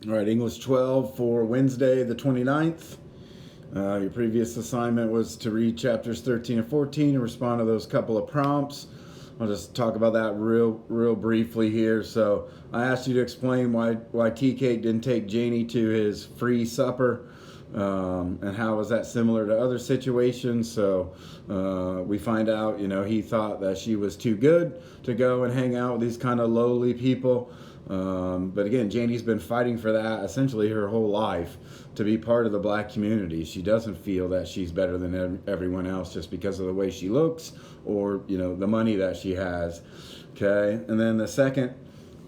All right, English 12 for Wednesday the 29th. Your previous assignment was to read chapters 13 and 14 and respond to those couple of prompts. I'll just talk about that real briefly here. So I asked you to explain why Tea Cake didn't take Janie to his free supper, and how was that similar to other situations. So we find out, he thought that she was too good to go and hang out with these kind of lowly people. But again, Janie's been fighting for that essentially her whole life, to be part of the black community. She doesn't feel that she's better than everyone else just because of the way she looks or, the money that she has. Okay. And then the second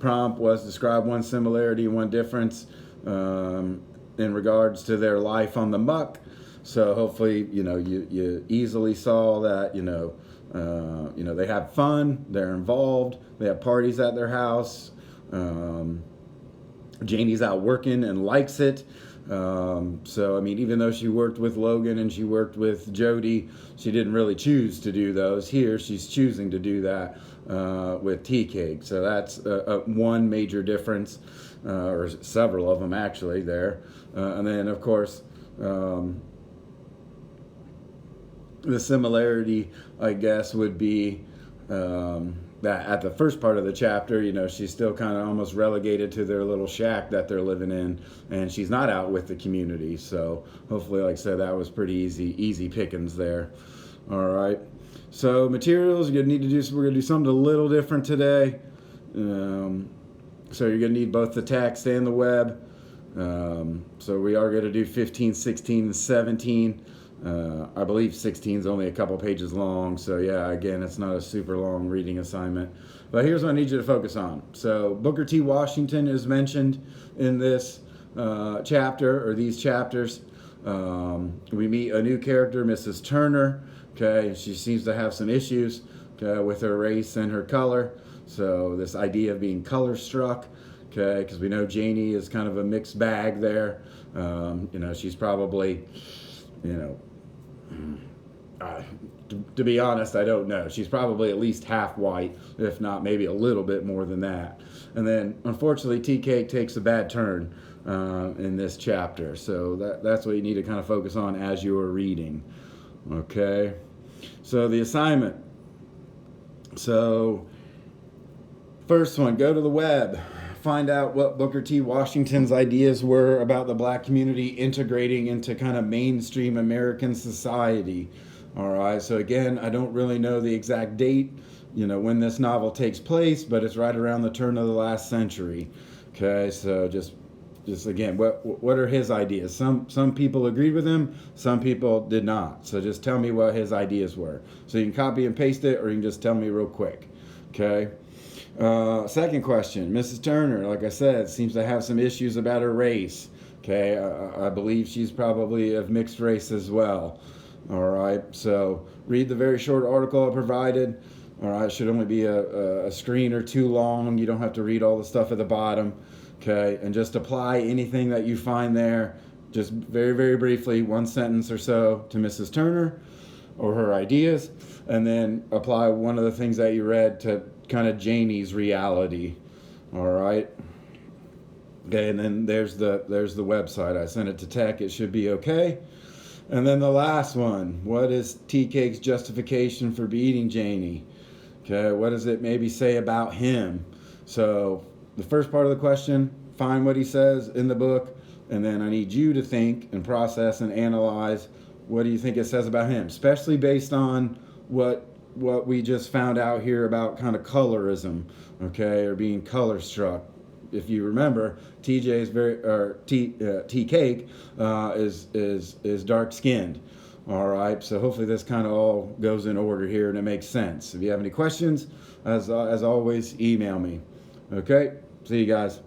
prompt was describe one similarity, one difference in regards to their life on the muck. So hopefully, you easily saw that, they have fun, they're involved, they have parties at their house. Janie's out working and likes it. So, I mean, even though she worked with Logan and she worked with Jody, she didn't really choose to do those. Here, she's choosing to do that with Tea Cake. So that's one major difference, or several of them actually there. And then, of course, the similarity, I guess, would be that at the first part of the chapter, she's still kind of almost relegated to their little shack that they're living in, and she's not out with the community. So hopefully, like I said, that was pretty easy pickings there. All right. So materials, we're gonna do something a little different today. So you're gonna need both the text and the web. So we are going to do 15, 16, and 17. I believe 16 is only a couple pages long. So yeah, again, it's not a super long reading assignment. But here's what I need you to focus on. So Booker T. Washington is mentioned in this chapter, or these chapters. We meet a new character, Mrs. Turner. Okay, she seems to have some issues with her race and her color. So this idea of being color struck. Okay, because we know Janie is kind of a mixed bag there. She's probably, to be honest, I don't know. She's probably at least half white, if not maybe a little bit more than that. And then, unfortunately, Tea Cake takes a bad turn in this chapter. So that's what you need to kind of focus on as you are reading. Okay, so the assignment. So, first one, go to the web. Find out what Booker T. Washington's ideas were about the black community integrating into kind of mainstream American society. All right, so again, I don't really know the exact date, when this novel takes place, but it's right around the turn of the last century. Okay, so just again, what are his ideas? Some people agreed with him, some people did not. So just tell me what his ideas were. So you can copy and paste it, or you can just tell me real quick. Okay. Second question, Mrs. Turner, like I said, seems to have some issues about her race. Okay, I believe she's probably of mixed race as well. All right, so read the very short article I provided. All right, it should only be a screen or two long. You don't have to read all the stuff at the bottom. Okay, and just apply anything that you find there, just very briefly, one sentence or so, to Mrs. Turner or her ideas, and then apply one of the things that you read to kind of Janie's reality. All right. Okay, and then there's the website. I sent it to Tech. It should be okay. And then the last one, what is Tea Cake's justification for beating Janie? Okay, what does it maybe say about him? So the first part of the question, find what he says in the book, and then I need you to think and process and analyze what do you think it says about him, especially based on what we just found out here about kind of colorism, okay, or being color struck. If you remember, TJ is Tea Cake is dark skinned. All right, so hopefully this kind of all goes in order here and it makes sense. If you have any questions, as always, email me. Okay, see you guys.